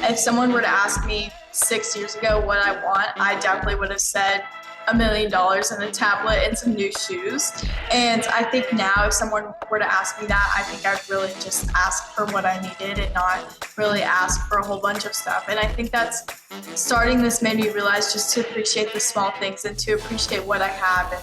If someone were to ask me 6 years ago what I want, I definitely would have said $1 million and a tablet and some new shoes. And I think now if someone were to ask me that, I think I'd really just ask for what I needed and not really ask for a whole bunch of stuff. And I think that's starting this made me realize just to appreciate the small things and to appreciate what I have. And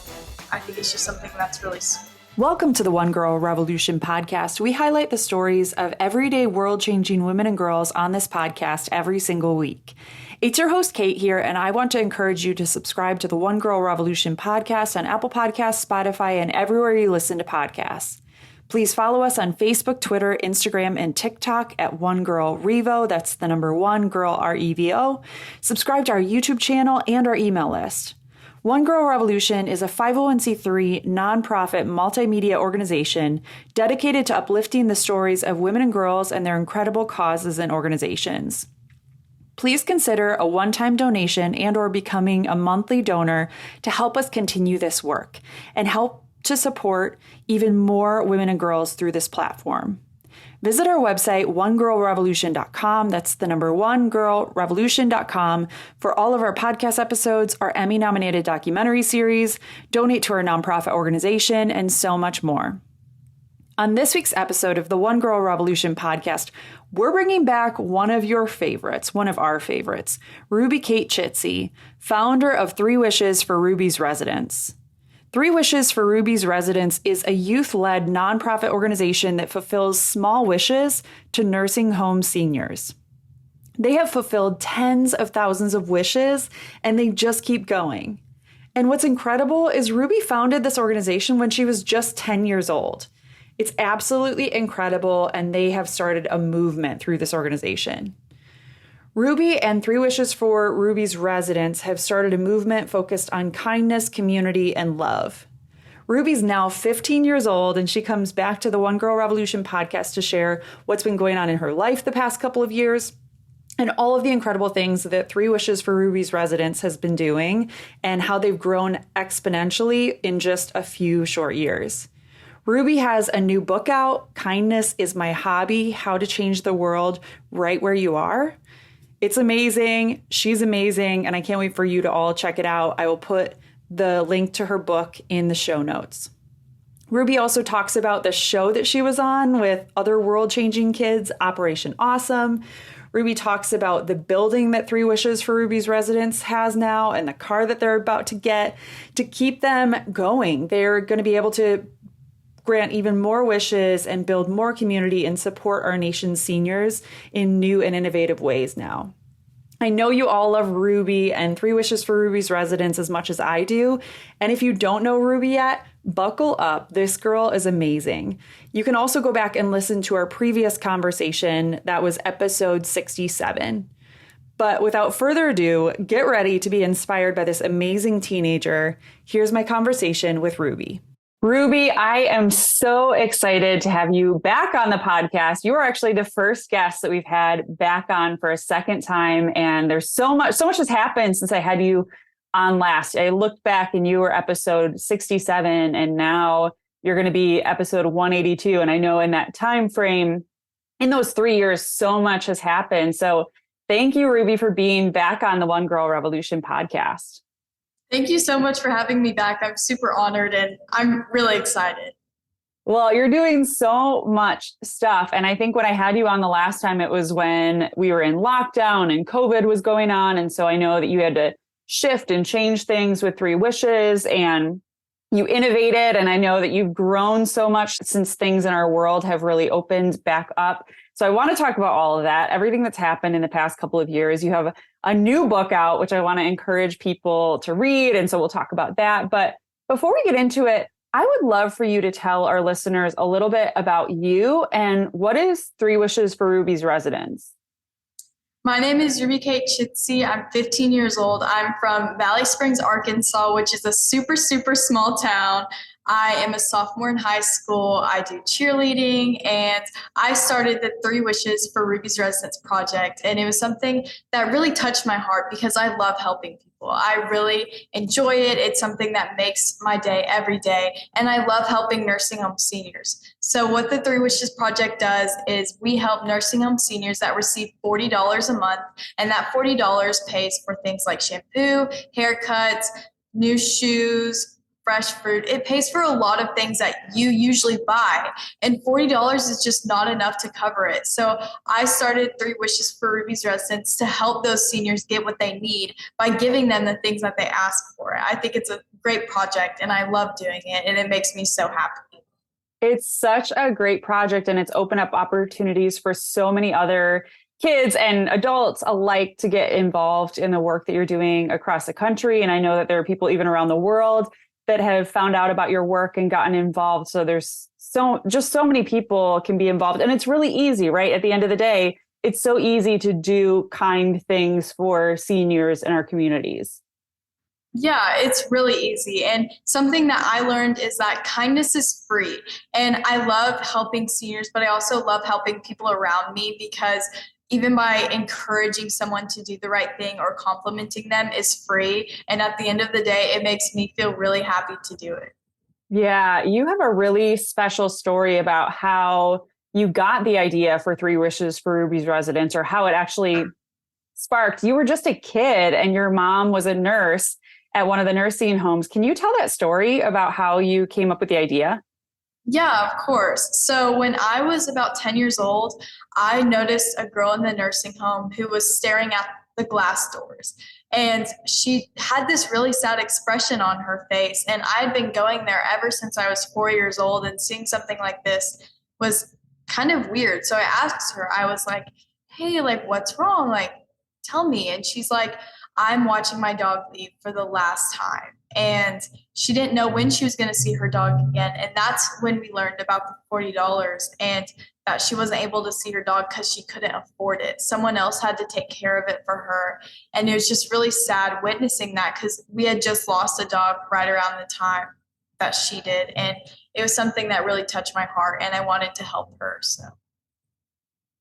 I think it's just something that's really sweet. Welcome to the One Girl Revolution podcast. We highlight the stories of everyday world-changing women and girls on this podcast every single week. It's your host, Kate, here, and I want to encourage you to subscribe to the One Girl Revolution podcast on Apple Podcasts, Spotify, and everywhere you listen to podcasts. Please follow us on Facebook, Twitter, Instagram, and TikTok at One Girl Revo. That's the number one girl, REVO. Subscribe to our YouTube channel and our email list. One Girl Revolution is a 501c3 nonprofit multimedia organization dedicated to uplifting the stories of women and girls and their incredible causes and organizations. Please consider a one-time donation and or becoming a monthly donor to help us continue this work and help to support even more women and girls through this platform. Visit our website, onegirlrevolution.com. That's the number onegirlrevolution.com for all of our podcast episodes, our Emmy-nominated documentary series, donate to our nonprofit organization, and so much more. On this week's episode of the One Girl Revolution podcast, we're bringing back one of our favorites, Ruby Kate Chitsey, founder of 3 Wishes for Ruby's Residents. 3 Wishes for Ruby's Residents is a youth-led nonprofit organization that fulfills small wishes to nursing home seniors. They have fulfilled tens of thousands of wishes, and they just keep going. And what's incredible is Ruby founded this organization when she was just 10 years old. It's absolutely incredible, and they have started a movement through this organization. Ruby and 3 Wishes for Ruby's Residents have started a movement focused on kindness, community, and love. Ruby's now 15 years old, and she comes back to the One Girl Revolution podcast to share what's been going on in her life the past couple of years and all of the incredible things that 3 Wishes for Ruby's Residents has been doing and how they've grown exponentially in just a few short years. Ruby has a new book out, Kindness is My Hobby, How to Change the World Right Where You Are. It's amazing. She's amazing. And I can't wait for you to all check it out. I will put the link to her book in the show notes. Ruby also talks about the show that she was on with other world-changing kids, Operation Awesome. Ruby talks about the building that 3 Wishes for Ruby's Residents has now and the car that they're about to get to keep them going. They're going to be able to grant even more wishes and build more community and support our nation's seniors in new and innovative ways now. I know you all love Ruby and 3 Wishes for Ruby's Residents as much as I do. And if you don't know Ruby yet, buckle up. This girl is amazing. You can also go back and listen to our previous conversation. That was episode 67. But without further ado, get ready to be inspired by this amazing teenager. Here's my conversation with Ruby. Ruby, I am so excited to have you back on the podcast. You are actually the first guest that we've had back on for a second time. And there's so much has happened since I had you on last. I looked back and you were episode 67 and now you're going to be episode 182. And I know in that time frame, in those 3 years, so much has happened. So thank you, Ruby, for being back on the One Girl Revolution podcast. Thank you so much for having me back. I'm super honored and I'm really excited. Well, you're doing so much stuff. And I think when I had you on the last time, it was when we were in lockdown and COVID was going on. And so I know that you had to shift and change things with 3 Wishes and you innovated. And I know that you've grown so much since things in our world have really opened back up. So I want to talk about all of that, everything that's happened in the past couple of years. You have a new book out, which I want to encourage people to read. And so we'll talk about that. But before we get into it, I would love for you to tell our listeners a little bit about you and what is 3 Wishes for Ruby's Residents? My name is Ruby Kate Chitsey. I'm 15 years old. I'm from Valley Springs, Arkansas, which is a super, super small town. I am a sophomore in high school. I do cheerleading, and I started the 3 Wishes for Ruby's Residents project. And it was something that really touched my heart because I love helping people. school. I really enjoy it. It's something that makes my day every day. And I love helping nursing home seniors. So what the Three Wishes Project does is we help nursing home seniors that receive $40 a month. And that $40 pays for things like shampoo, haircuts, new shoes, fresh fruit. It pays for a lot of things that you usually buy, and $40 is just not enough to cover it. So I started Three Wishes for Ruby's residents to help those seniors get what they need by giving them the things that they ask for. I think it's a great project and I love doing it, and it makes me so happy. It's such a great project, and it's opened up opportunities for so many other kids and adults alike to get involved in the work that you're doing across the country. And I know that there are people even around the world that have found out about your work and gotten involved. So there's so many people can be involved. And it's really easy, right? At the end of the day, it's so easy to do kind things for seniors in our communities. Yeah, it's really easy. And something that I learned is that kindness is free. And I love helping seniors, but I also love helping people around me, because even by encouraging someone to do the right thing or complimenting them is free. And at the end of the day, it makes me feel really happy to do it. Yeah, you have a really special story about how you got the idea for Three Wishes for Ruby's residents, or how it actually sparked. You were just a kid and your mom was a nurse at one of the nursing homes. Can you tell that story about how you came up with the idea? Yeah, of course. So when I was about 10 years old, I noticed a girl in the nursing home who was staring at the glass doors. And she had this really sad expression on her face. And I had been going there ever since I was 4 years old, and seeing something like this was kind of weird. So I asked her, I was like, hey, like, what's wrong? Like, tell me. And she's like, I'm watching my dog leave for the last time. And she didn't know when she was going to see her dog again. And that's when we learned about the $40, and that she wasn't able to see her dog because she couldn't afford it. Someone else had to take care of it for her. And it was just really sad witnessing that, because we had just lost a dog right around the time that she did. And it was something that really touched my heart, and I wanted to help her. So.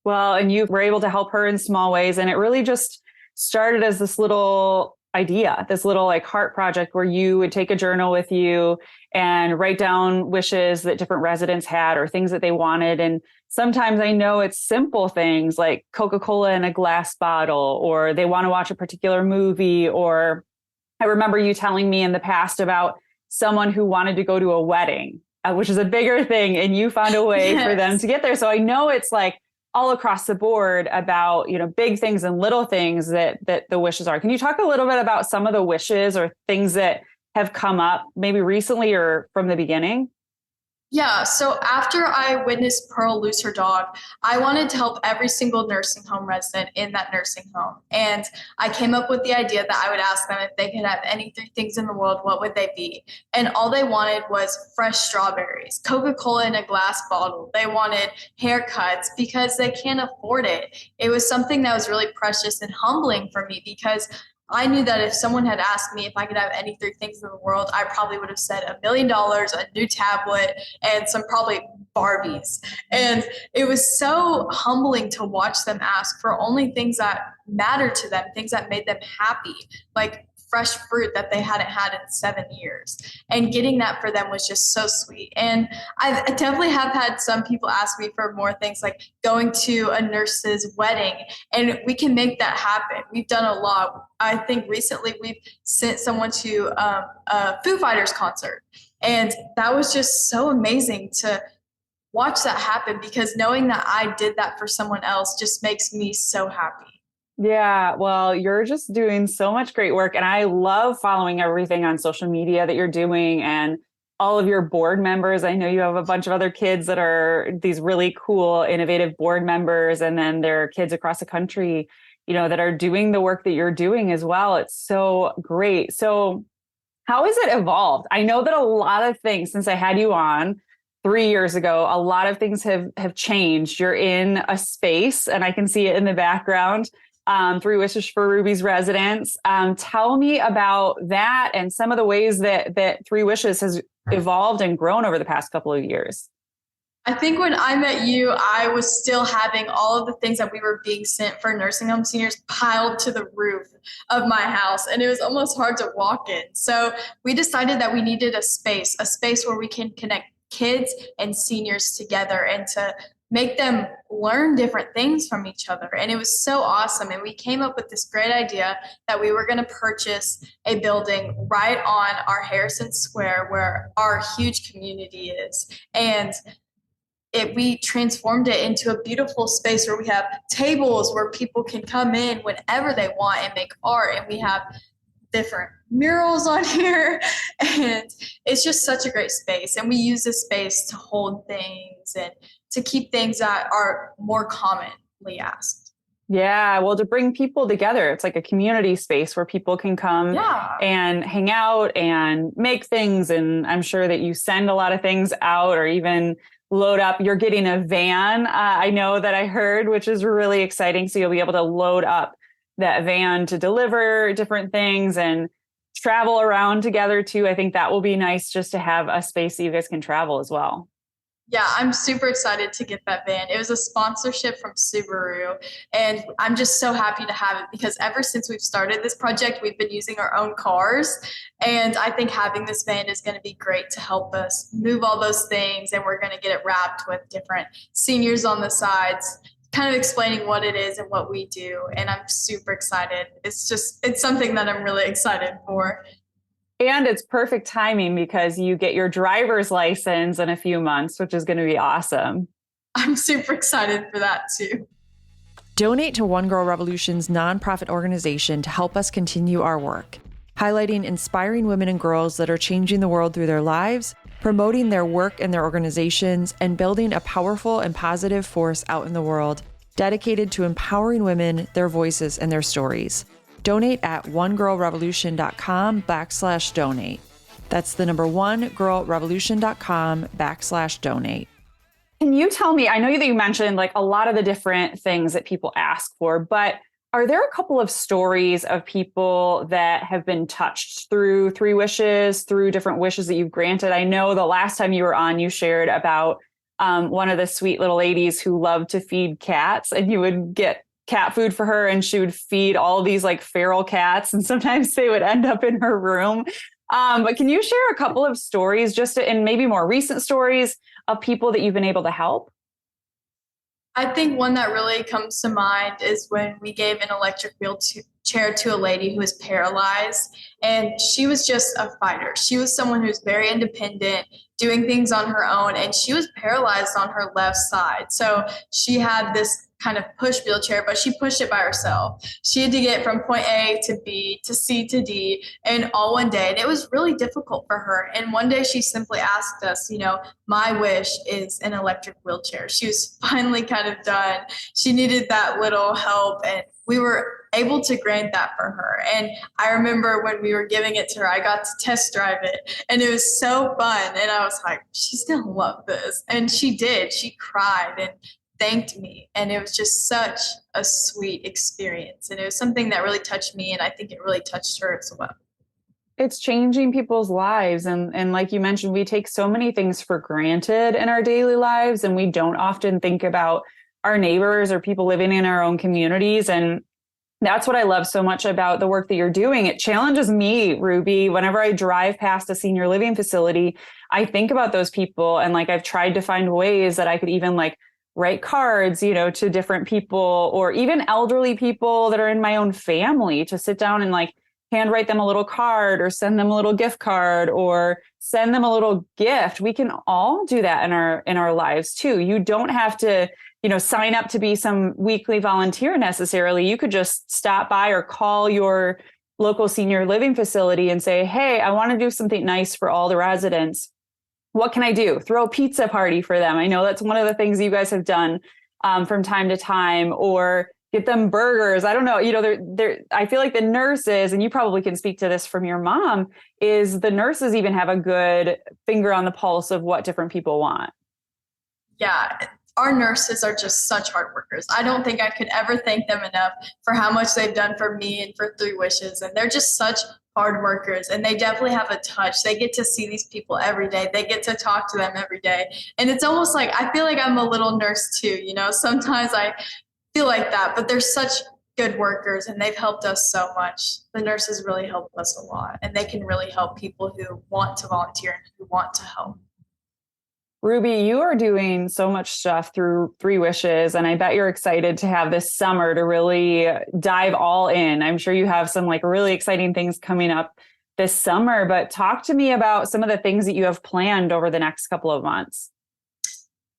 Well, and you were able to help her in small ways. And it really just started as this little idea, this little like heart project where you would take a journal with you and write down wishes that different residents had or things that they wanted. And sometimes I know it's simple things like Coca-Cola in a glass bottle, or they want to watch a particular movie. Or I remember you telling me in the past about someone who wanted to go to a wedding, which is a bigger thing, and you found a way Yes. for them to get there. So I know it's like all across the board about, big things and little things that the wishes are. Can you talk a little bit about some of the wishes or things that have come up maybe recently or from the beginning? Yeah, so after I witnessed Pearl lose her dog, I wanted to help every single nursing home resident in that nursing home. And I came up with the idea that I would ask them if they could have any three things in the world, what would they be? And all they wanted was fresh strawberries, Coca-Cola in a glass bottle. They wanted haircuts because they can't afford it. It was something that was really precious and humbling for me, because I knew that if someone had asked me if I could have any three things in the world, I probably would have said $1 million, a new tablet, and some probably Barbies. And it was so humbling to watch them ask for only things that mattered to them, things that made them happy, like fresh fruit that they hadn't had in 7 years. And getting that for them was just so sweet. And I definitely have had some people ask me for more things, like going to a nurse's wedding, and we can make that happen. We've done a lot. I think recently we've sent someone to a Foo Fighters concert, and that was just so amazing to watch that happen, because knowing that I did that for someone else just makes me so happy. Yeah, well, you're just doing so much great work. And I love following everything on social media that you're doing, and all of your board members. I know you have a bunch of other kids that are these really cool, innovative board members, and then there are kids across the country, that are doing the work that you're doing as well. It's so great. So how has it evolved? I know that a lot of things since I had you on 3 years ago, a lot of things have changed. You're in a space, and I can see it in the background. Three Wishes for Ruby's residents. Tell me about that and some of the ways that Three Wishes has evolved and grown over the past couple of years. I think when I met you, I was still having all of the things that we were being sent for nursing home seniors piled to the roof of my house, and it was almost hard to walk in. So we decided that we needed a space where we can connect kids and seniors together and to make them learn different things from each other. And it was so awesome. And we came up with this great idea that we were going to purchase a building right on our Harrison Square where our huge community is. And we transformed it into a beautiful space where we have tables where people can come in whenever they want and make art, and we have different murals on here, and it's just such a great space. And we use this space to hold things and to keep things that are more commonly asked. Yeah, well, to bring people together, it's like a community space where people can come and hang out and make things. And I'm sure that you send a lot of things out or even load up. You're getting a van, I know that I heard, which is really exciting. So you'll be able to load up that van to deliver different things and travel around together too. I think that will be nice just to have a space that you guys can travel as well. Yeah, I'm super excited to get that van. It was a sponsorship from Subaru, and I'm just so happy to have it because ever since we've started this project, we've been using our own cars, and I think having this van is going to be great to help us move all those things, and we're going to get it wrapped with different seniors on the sides, kind of explaining what it is and what we do, and I'm super excited. It's something that I'm really excited for. And it's perfect timing because you get your driver's license in a few months, which is going to be awesome. I'm super excited for that too. Donate to One Girl Revolution's nonprofit organization to help us continue our work, highlighting inspiring women and girls that are changing the world through their lives, promoting their work and their organizations, and building a powerful and positive force out in the world dedicated to empowering women, their voices, and their stories. Donate at onegirlrevolution.com/donate. That's the number onegirlrevolution.com/donate. Can you tell me, I know that you mentioned like a lot of the different things that people ask for, but are there a couple of stories of people that have been touched through Three Wishes, through different wishes that you've granted? I know the last time you were on, you shared about one of the sweet little ladies who loved to feed cats, and you would get cat food for her and she would feed all these like feral cats, and sometimes they would end up in her room. But can you share a couple of stories and maybe more recent stories of people that you've been able to help? I think one that really comes to mind is when we gave an electric wheelchair to a lady who was paralyzed, and she was just a fighter. She was someone who's very independent, doing things on her own, and she was paralyzed on her left side. So she had this kind of push wheelchair, but she pushed it by herself. She had to get from point A to B to C to D in all one day. And it was really difficult for her. And one day she simply asked us, my wish is an electric wheelchair. She was finally kind of done. She needed that little help, and we were able to grant that for her. And I remember when we were giving it to her, I got to test drive it, and it was so fun. And I was like, she's going to love this. And she did. She cried and thanked me, and it was just such a sweet experience, and it was something that really touched me, and I think it really touched her as well. It's changing people's lives, and like you mentioned, we take so many things for granted in our daily lives, and we don't often think about our neighbors or people living in our own communities. And that's what I love so much about the work that you're doing. It challenges me, Ruby. Whenever I drive past a senior living facility, I think about those people, and like I've tried to find ways that I could even like write cards, to different people, or even elderly people that are in my own family, to sit down and like handwrite them a little card or send them a little gift card or send them a little gift. We can all do that in our lives too. You don't have to, sign up to be some weekly volunteer necessarily. You could just stop by or call your local senior living facility and say, hey, I want to do something nice for all the residents. What can I do? Throw a pizza party for them. I know that's one of the things you guys have done from time to time, or get them burgers. I don't know. I feel like the nurses, and you probably can speak to this from your mom, is the nurses even have a good finger on the pulse of what different people want. Yeah. Our nurses are just such hard workers. I don't think I could ever thank them enough for how much they've done for me and for Three Wishes. And they're just such hard workers, and they definitely have a touch. They get to see these people every day. They get to talk to them every day. And it's almost like I feel like I'm a little nurse too, you know. Sometimes I feel like that, but they're such good workers and they've helped us so much. The nurses really help us a lot, and they can really help people who want to volunteer and who want to help. Ruby, you are doing so much stuff through Three Wishes, and I bet you're excited to have this summer to really dive all in. I'm sure you have some like really exciting things coming up this summer, but talk to me about some of the things that you have planned over the next couple of months.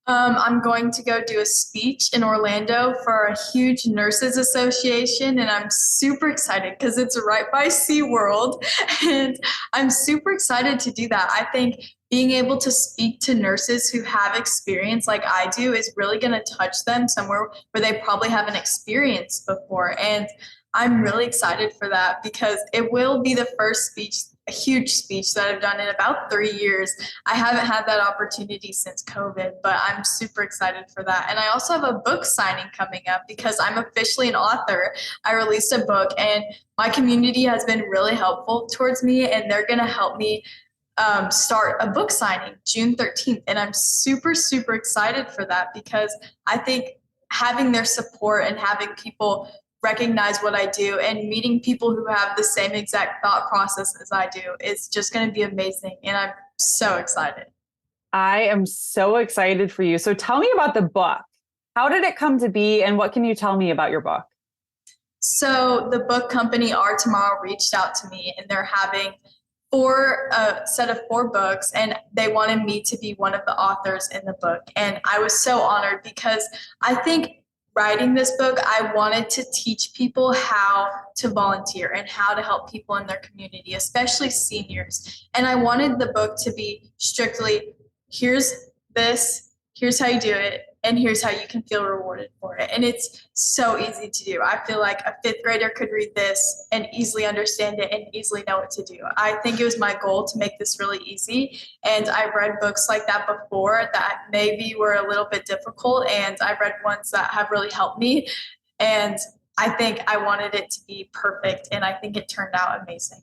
I'm going to go do a speech in Orlando for a huge nurses association, and I'm super excited because it's right by SeaWorld, and I'm super excited to do that. I think being able to speak to nurses who have experience like I do is really going to touch them somewhere where they probably haven't experienced before, and I'm really excited for that because it will be the first speech, a huge speech that I've done in about 3 years. I haven't had that opportunity since COVID, but I'm super excited for that. And I also have a book signing coming up because I'm officially an author. I released a book, and my community has been really helpful towards me, and they're going to help me start a book signing June 13th. And I'm super, super excited for that because I think having their support and having people recognize what I do and meeting people who have the same exact thought process as I do is just going to be amazing. And I'm so excited. I am so excited for you. So tell me about the book. How did it come to be, and what can you tell me about your book? So the book company Our Tomorrow reached out to me, and they're having a set of 4 books, and they wanted me to be one of the authors in the book. And I was so honored because I think writing this book, I wanted to teach people how to volunteer and how to help people in their community, especially seniors. And I wanted the book to be strictly, here's this, here's how you do it, and here's how you can feel rewarded for it. And it's so easy to do. I feel like a 5th grader could read this and easily understand it and easily know what to do. I think it was my goal to make this really easy. And I've read books like that before that maybe were a little bit difficult, and I've read ones that have really helped me. And I think I wanted it to be perfect, and I think it turned out amazing.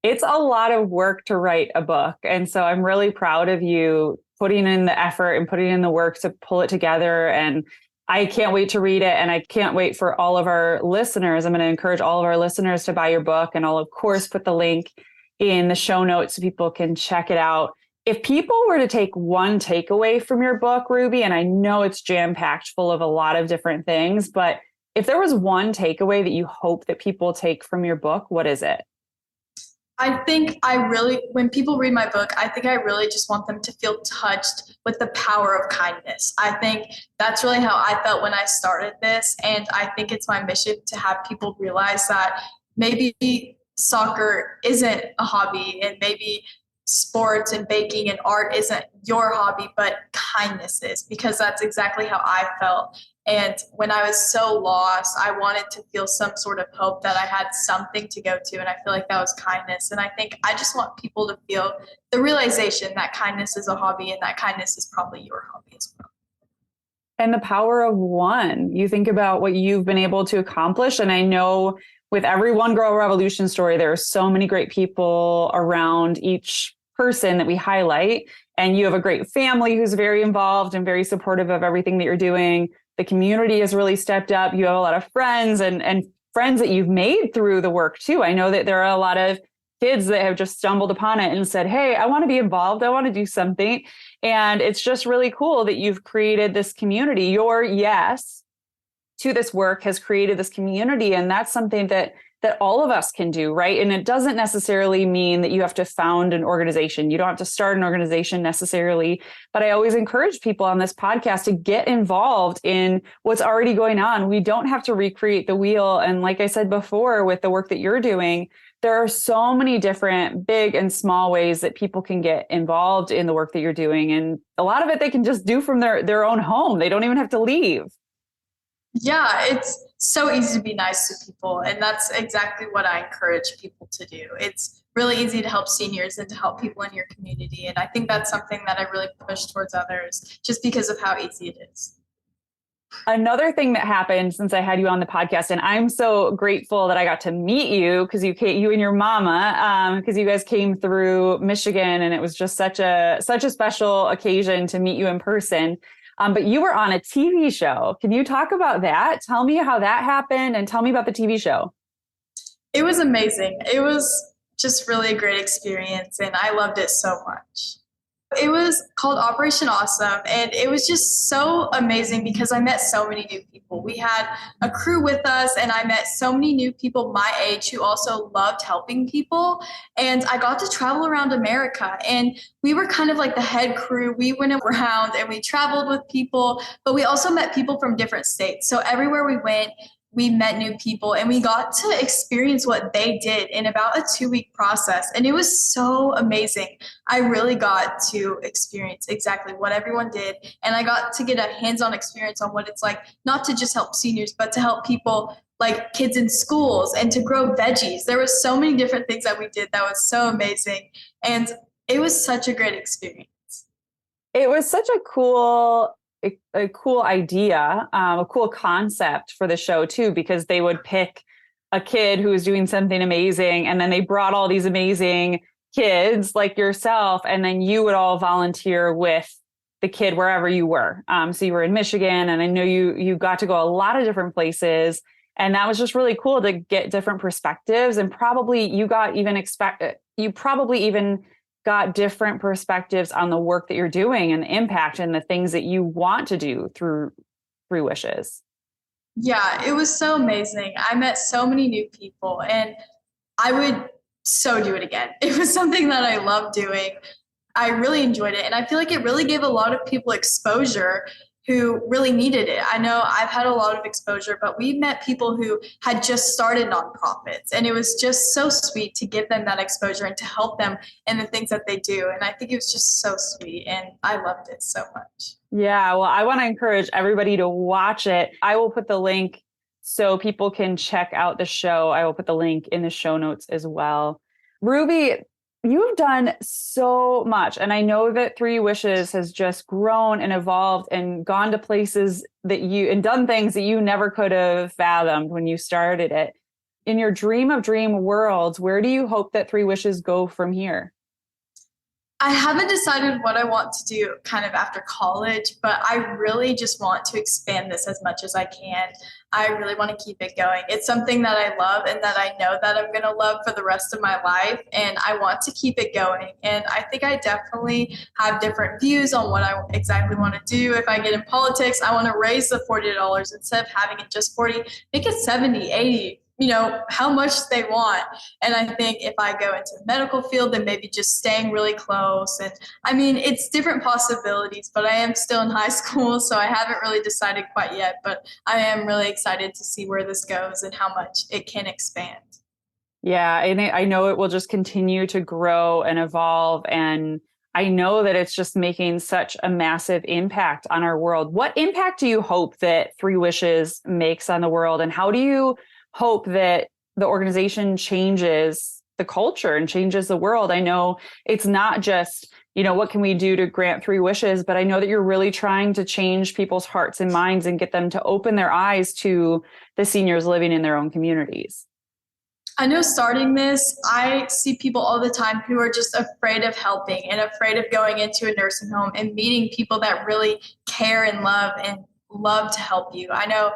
It's a lot of work to write a book. And so I'm really proud of you putting in the effort and putting in the work to pull it together. And I can't wait to read it. And I can't wait for all of our listeners. I'm going to encourage all of our listeners to buy your book. And I'll, of course, put the link in the show notes so people can check it out. If people were to take one takeaway from your book, Ruby, and I know it's jam-packed full of a lot of different things, but if there was one takeaway that you hope that people take from your book, what is it? I think when people read my book, I think I really just want them to feel touched with the power of kindness. I think that's really how I felt when I started this. And I think it's my mission to have people realize that maybe soccer isn't a hobby, and maybe sports and baking and art isn't your hobby, but kindness is, because that's exactly how I felt. And when I was so lost, I wanted to feel some sort of hope that I had something to go to. And I feel like that was kindness. And I think I just want people to feel the realization that kindness is a hobby, and that kindness is probably your hobby as well. And the power of one. You think about what you've been able to accomplish. And I know with every One Girl Revolution story, there are so many great people around each person that we highlight. And you have a great family who's very involved and very supportive of everything that you're doing. The community has really stepped up. You have a lot of friends and friends that you've made through the work too. I know that there are a lot of kids that have just stumbled upon it and said, hey, I want to be involved. I want to do something. And it's just really cool that you've created this community. Your yes to this work has created this community. And that's something that all of us can do, right? And it doesn't necessarily mean that you have to found an organization. You don't have to start an organization necessarily, but I always encourage people on this podcast to get involved in what's already going on. We don't have to recreate the wheel. And like I said before, with the work that you're doing, there are so many different big and small ways that people can get involved in the work that you're doing. And a lot of it they can just do from their own home. They don't even have to leave. Yeah, it's so easy to be nice to people. And that's exactly what I encourage people to do. It's really easy to help seniors and to help people in your community. And I think that's something that I really push towards others just because of how easy it is. Another thing that happened since I had you on the podcast, and I'm so grateful that I got to meet you because you and your mama, because you guys came through Michigan, and it was just such a special occasion to meet you in person. But you were on a TV show. Can you talk about that? Tell me how that happened, and tell me about the TV show. It was amazing. It was just really a great experience, and I loved it so much. It was called Operation Awesome, and it was just so amazing because I met so many new people. We had a crew with us, and I met so many new people my age who also loved helping people. And I got to travel around America, and we were kind of like the head crew. We went around and we traveled with people, but we also met people from different states. So everywhere we went, we met new people and we got to experience what they did in about a 2-week process. And it was so amazing. I really got to experience exactly what everyone did. And I got to get a hands-on experience on what it's like, not to just help seniors, but to help people like kids in schools and to grow veggies. There was so many different things that we did that was so amazing. And it was such a great experience. It was such a cool idea, a cool concept for the show too, because they would pick a kid who was doing something amazing, and then they brought all these amazing kids like yourself, and then you would all volunteer with the kid wherever you were. So you were in Michigan, and I know you got to go a lot of different places, and that was just really cool to get different perspectives, and probably you probably even got different perspectives on the work that you're doing and the impact and the things that you want to do through Three Wishes. Yeah, it was so amazing. I met so many new people, and I would so do it again. It was something that I loved doing. I really enjoyed it, and I feel like it really gave a lot of people exposure who really needed it. I know I've had a lot of exposure, but we met people who had just started nonprofits, and it was just so sweet to give them that exposure and to help them in the things that they do. And I think it was just so sweet, and I loved it so much. Yeah, well, I want to encourage everybody to watch it. I will put the link so people can check out the show. I will put the link in the show notes as well. Ruby, you've done so much. And I know that Three Wishes has just grown and evolved and gone to places and done things that you never could have fathomed when you started it. In your dream of dream worlds, where do you hope that Three Wishes go from here? I haven't decided what I want to do kind of after college, but I really just want to expand this as much as I can. I really want to keep it going. It's something that I love and that I know that I'm going to love for the rest of my life, and I want to keep it going. And I think I definitely have different views on what I exactly want to do. If I get in politics, I want to raise the $40 instead of having it just 40, make it 70, 80, how much they want. And I think if I go into the medical field, then maybe just staying really close. And I mean, it's different possibilities, but I am still in high school, so I haven't really decided quite yet, but I am really excited to see where this goes and how much it can expand. Yeah, and I know it will just continue to grow and evolve. And I know that it's just making such a massive impact on our world. What impact do you hope that Three Wishes makes on the world? And how do you hope that the organization changes the culture and changes the world? I know it's not just, what can we do to grant Three Wishes, but I know that you're really trying to change people's hearts and minds and get them to open their eyes to the seniors living in their own communities. I know starting this, I see people all the time who are just afraid of helping and afraid of going into a nursing home and meeting people that really care and love to help you. I know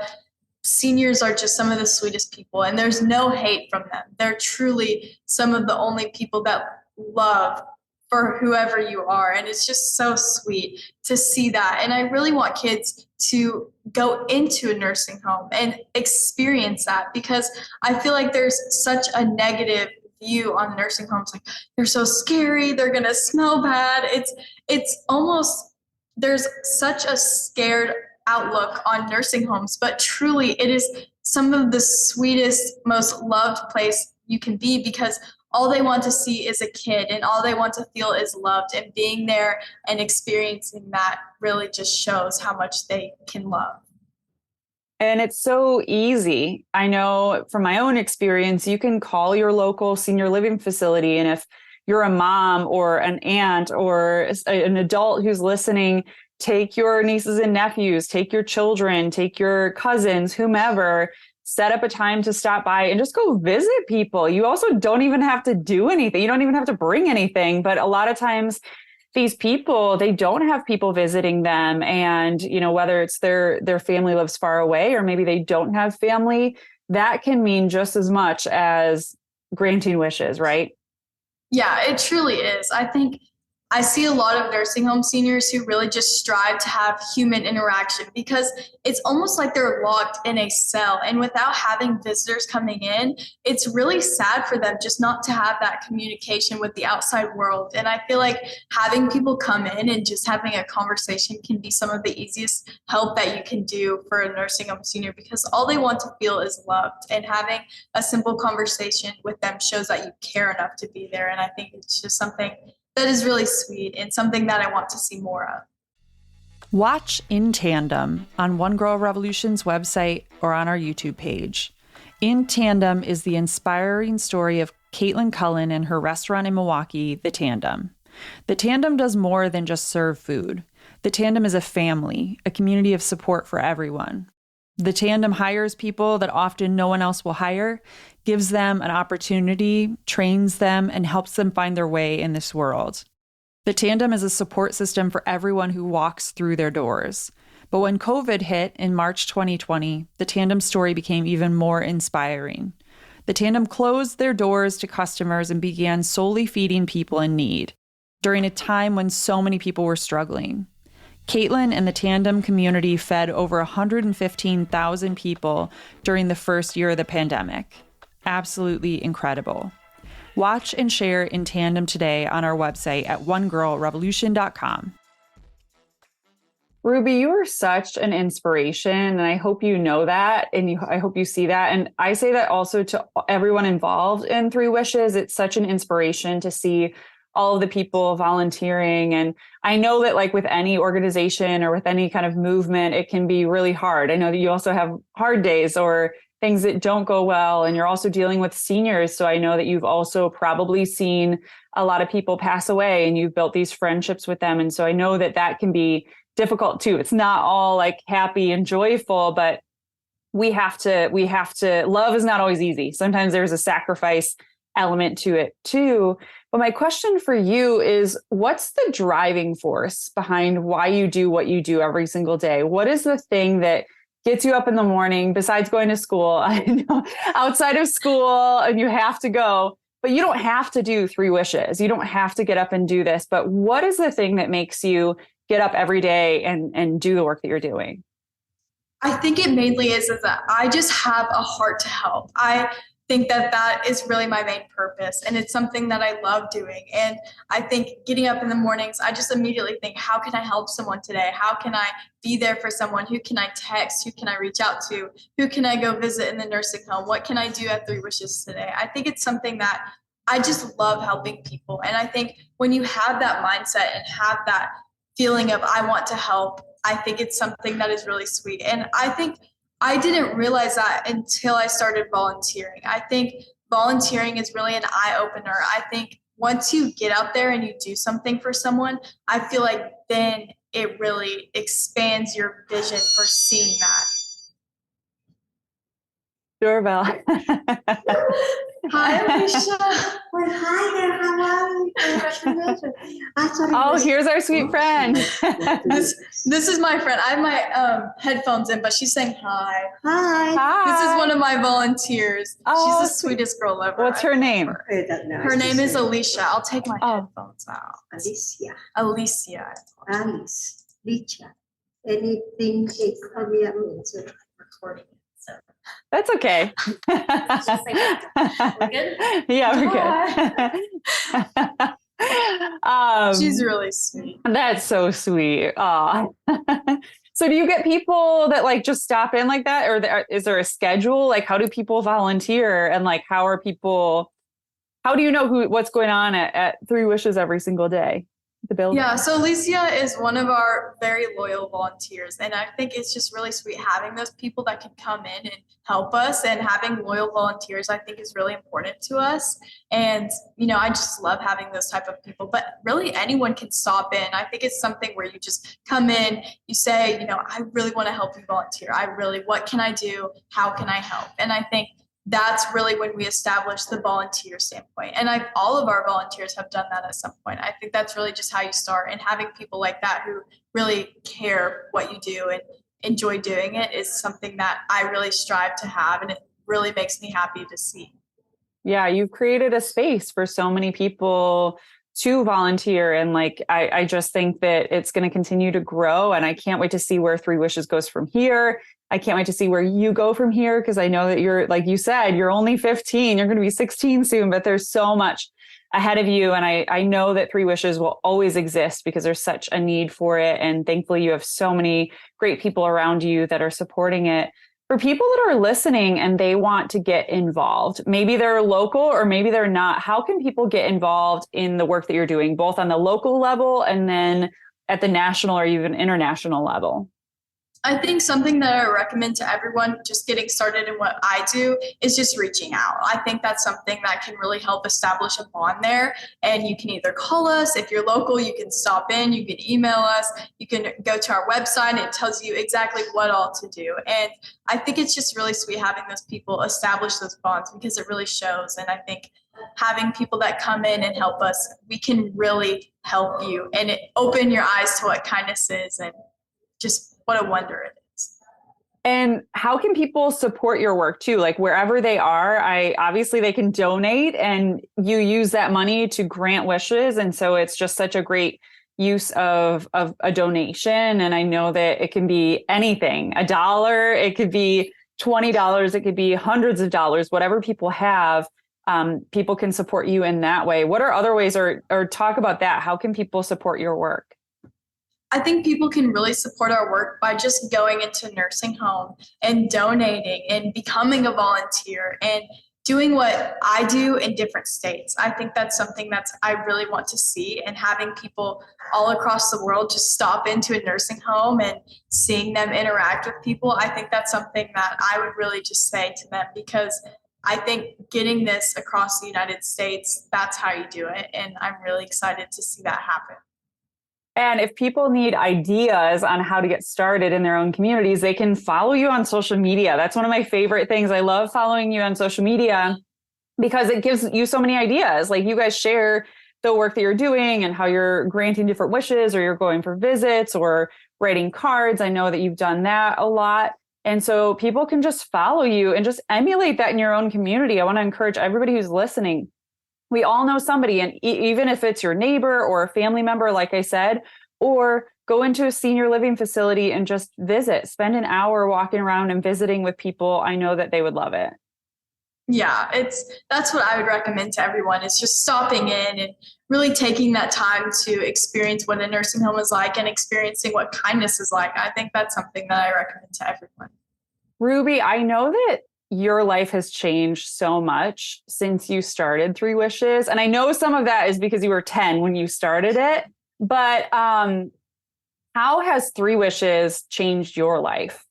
seniors are just some of the sweetest people, and there's no hate from them. They're truly some of the only people that love for whoever you are. And it's just so sweet to see that. And I really want kids to go into a nursing home and experience that, because I feel like there's such a negative view on nursing homes. Like, they're so scary, they're going to smell bad. It's almost, there's such a scared outlook on nursing homes, but truly it is some of the sweetest, most loved place you can be, because all they want to see is a kid, and all they want to feel is loved, and being there and experiencing that really just shows how much they can love. And it's so easy. I know from my own experience, you can call your local senior living facility, and if you're a mom or an aunt or an adult who's listening, take your nieces and nephews, take your children, take your cousins, whomever, set up a time to stop by and just go visit people. You also don't even have to do anything. You don't even have to bring anything. But a lot of times these people, they don't have people visiting them. And, you know, whether it's their family lives far away or maybe they don't have family, that can mean just as much as granting wishes, right? Yeah, it truly is. I think I see a lot of nursing home seniors who really just strive to have human interaction because it's almost like they're locked in a cell. And without having visitors coming in, it's really sad for them just not to have that communication with the outside world. And I feel like having people come in and just having a conversation can be some of the easiest help that you can do for a nursing home senior because all they want to feel is loved. And having a simple conversation with them shows that you care enough to be there. And I think it's just something that is really sweet and something that I want to see more of. Watch In Tandem on One Girl Revolution's website or on our YouTube page. In Tandem is the inspiring story of Caitlin Cullen and her restaurant in Milwaukee, The Tandem. The Tandem does more than just serve food. The Tandem is a family, a community of support for everyone. The Tandem hires people that often no one else will hire, gives them an opportunity, trains them, and helps them find their way in this world. The Tandem is a support system for everyone who walks through their doors. But when COVID hit in March 2020, the Tandem story became even more inspiring. The Tandem closed their doors to customers and began solely feeding people in need during a time when so many people were struggling. Caitlin and the Tandem community fed over 115,000 people during the first year of the pandemic. Absolutely incredible. Watch and share In Tandem today on our website at onegirlrevolution.com. Ruby, you are such an inspiration, and I hope you know that, and I hope you see that. And I say that also to everyone involved in Three Wishes. It's such an inspiration to see all of the people volunteering. And I know that like with any organization or with any kind of movement, it can be really hard. I know that you also have hard days or things that don't go well, and you're also dealing with seniors. So I know that you've also probably seen a lot of people pass away and you've built these friendships with them. And so I know that that can be difficult too. It's not all like happy and joyful, but we have to, love is not always easy. Sometimes there's a sacrifice element to it too. But my question for you is, what's the driving force behind why you do what you do every single day? What is the thing that gets you up in the morning besides going to school? I know outside of school and you have to go, but you don't have to do Three Wishes. You don't have to get up and do this. But what is the thing that makes you get up every day and do the work that you're doing? I think it mainly is that I just have a heart to help. I think that is really my main purpose, and it's something that I love doing. And I think getting up in the mornings, I just immediately think, how can I help someone today? How can I be there for someone? Who can I text? Who can I reach out to? Who can I go visit in the nursing home? What can I do at Three Wishes today? I think it's something that I just love helping people. And I think when you have that mindset and have that feeling of I want to help, I think it's something that is really sweet. And I think I didn't realize that until I started volunteering. I think volunteering is really an eye-opener. I think once you get out there and you do something for someone, I feel like then it really expands your vision for seeing that. Doorbell. Hi, Alicia. Well, hi there, how are you? Congratulations. I thought it Oh, was- here's our sweet friend. This is my friend. I have my headphones in, but she's saying hi. Hi. Hi. This is one of my volunteers. Oh, She's the sweetest girl ever. What's her name? Hey, that's nice Her to name is say. Alicia. I'll take my Oh. headphones out. Alicia. Alicia. Alice. Licha. Anything takes Maria means it. Recording it. So. That's okay. We're good? Yeah, we're good. She's really sweet. That's so sweet. Aw. So do you get people that like just stop in like that, or is there a schedule? Like, how do people volunteer, and like how do you know what's going on at Three Wishes every single day? the build? Yeah, so Alicia is one of our very loyal volunteers, and I think it's just really sweet having those people that can come in and help us, and having loyal volunteers I think is really important to us. And I just love having those type of people, but really anyone can stop in. I think it's something where you just come in, you say, I really want to help you volunteer. What can I do? How can I help? And I think that's really when we establish the volunteer standpoint. And all of our volunteers have done that at some point. I think that's really just how you start. And having people like that who really care what you do and enjoy doing it is something that I really strive to have. And it really makes me happy to see. Yeah, you've created a space for so many people to volunteer. And I just think that it's going to continue to grow. And I can't wait to see where Three Wishes goes from here. I can't wait to see where you go from here, because I know that you're, like you said, you're only 15, you're going to be 16 soon, but there's so much ahead of you. And I know that Three Wishes will always exist because there's such a need for it. And thankfully you have so many great people around you that are supporting it. For people that are listening and they want to get involved, maybe they're local or maybe they're not, how can people get involved in the work that you're doing, both on the local level and then at the national or even international level? I think something that I recommend to everyone just getting started in what I do is just reaching out. I think that's something that can really help establish a bond there. And you can either call us. If you're local, you can stop in, you can email us, you can go to our website and it tells you exactly what all to do. And I think it's just really sweet having those people establish those bonds, because it really shows. And I think having people that come in and help us, we can really help you and open your eyes to what kindness is and just what a wonder it is. And how can people support your work too? Like wherever they are, obviously they can donate, and you use that money to grant wishes. And so it's just such a great use of a donation. And I know that it can be anything, $1, it could be $20, it could be hundreds of dollars, whatever people have. People can support you in that way. What are other ways, or talk about that? How can people support your work? I think people can really support our work by just going into nursing home and donating and becoming a volunteer and doing what I do in different states. I think that's something that I really want to see, and having people all across the world just stop into a nursing home and seeing them interact with people. I think that's something that I would really just say to them, because I think getting this across the United States, that's how you do it. And I'm really excited to see that happen. And if people need ideas on how to get started in their own communities, they can follow you on social media. That's one of my favorite things. I love following you on social media because it gives you so many ideas. Like you guys share the work that you're doing and how you're granting different wishes, or you're going for visits or writing cards. I know that you've done that a lot. And so people can just follow you and just emulate that in your own community. I want to encourage everybody who's listening. We all know somebody, and even if it's your neighbor or a family member, like I said, or go into a senior living facility and just visit, spend an hour walking around and visiting with people. I know that they would love it. Yeah, that's what I would recommend to everyone, is just stopping in and really taking that time to experience what a nursing home is like and experiencing what kindness is like. I think that's something that I recommend to everyone. Ruby, I know that your life has changed so much since you started Three Wishes. And I know some of that is because you were 10 when you started it, but how has Three Wishes changed your life?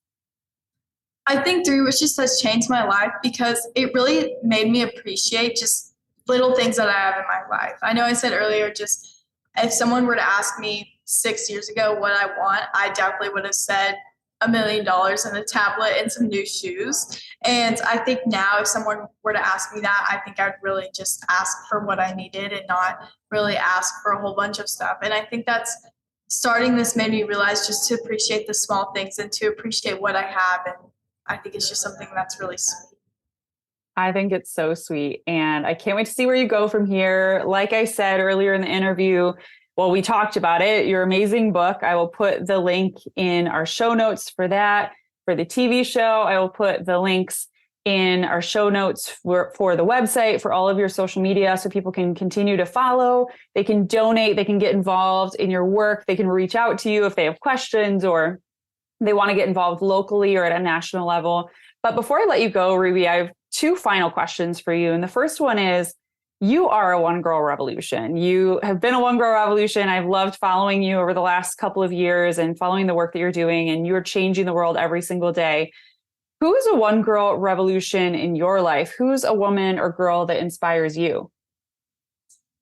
I think Three Wishes has changed my life because it really made me appreciate just little things that I have in my life. I know I said earlier, just if someone were to ask me 6 years ago what I want, I definitely would have said $1 million and a tablet and some new shoes. And I think now if someone were to ask me that, I think I'd really just ask for what I needed and not really ask for a whole bunch of stuff. And I think that's starting this made me realize just to appreciate the small things and to appreciate what I have. And I think it's just something that's really sweet. I think it's so sweet. And I can't wait to see where you go from here. Like I said earlier in the interview, well, we talked about it, your amazing book. I will put the link in our show notes for that. For the TV show, I will put the links in our show notes for the website, for all of your social media, so people can continue to follow. They can donate. They can get involved in your work. They can reach out to you if they have questions or they want to get involved locally or at a national level. But before I let you go, Ruby, I have two final questions for you. And the first one is, You are a One Girl Revolution. You have been a One Girl Revolution. I've loved following you over the last couple of years and following the work that you're doing, and you're changing the world every single day. Who is a One Girl Revolution in your life? Who's a woman or girl that inspires you?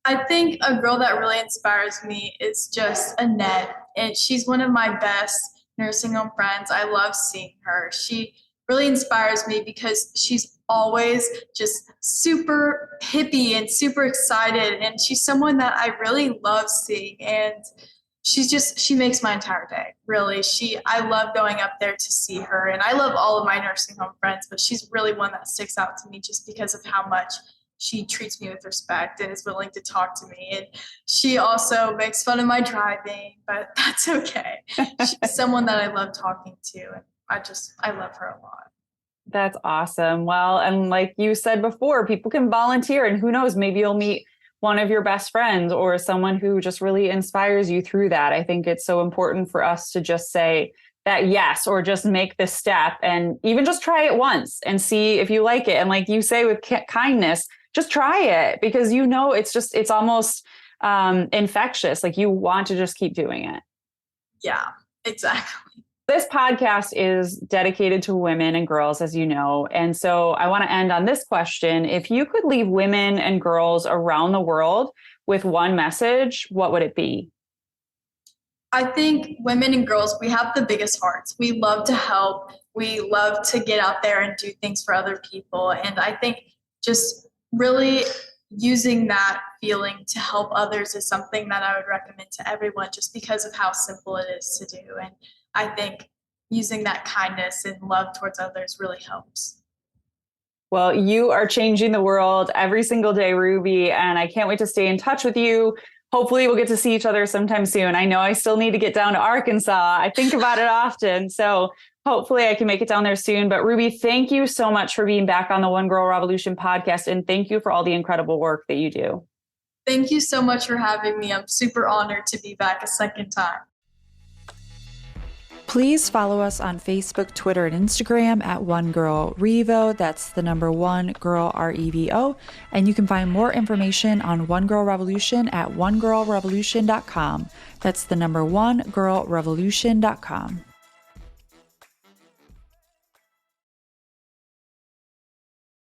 I think a girl that really inspires me is just Annette, and she's one of my best nursing home friends. I love seeing her. She really inspires me because she's always just super hippie and super excited, and she's someone that I really love seeing, and she makes my entire day. Really, I love going up there to see her, and I love all of my nursing home friends, but she's really one that sticks out to me just because of how much she treats me with respect and is willing to talk to me. And she also makes fun of my driving, but that's okay. She's someone that I love talking to, and I love her a lot. That's awesome. Well, and like you said before, people can volunteer, and who knows, maybe you'll meet one of your best friends or someone who just really inspires you through that. I think it's so important for us to just say that yes, or just make this step and even just try it once and see if you like it. And like you say, with kindness, just try it, because it's almost infectious. Like you want to just keep doing it. Yeah, exactly. This podcast is dedicated to women and girls, as you know. And so I want to end on this question. If you could leave women and girls around the world with one message, what would it be? I think women and girls, we have the biggest hearts. We love to help. We love to get out there and do things for other people. And I think just really using that feeling to help others is something that I would recommend to everyone, just because of how simple it is to do. And I think using that kindness and love towards others really helps. Well, you are changing the world every single day, Ruby, and I can't wait to stay in touch with you. Hopefully we'll get to see each other sometime soon. I know I still need to get down to Arkansas. I think about it often. So hopefully I can make it down there soon. But Ruby, thank you so much for being back on the One Girl Revolution podcast. And thank you for all the incredible work that you do. Thank you so much for having me. I'm super honored to be back a second time. Please follow us on Facebook, Twitter, and Instagram at One Girl Revo. That's the number One Girl REVO. And you can find more information on One Girl Revolution at onegirlrevolution.com. That's the number onegirlrevolution.com.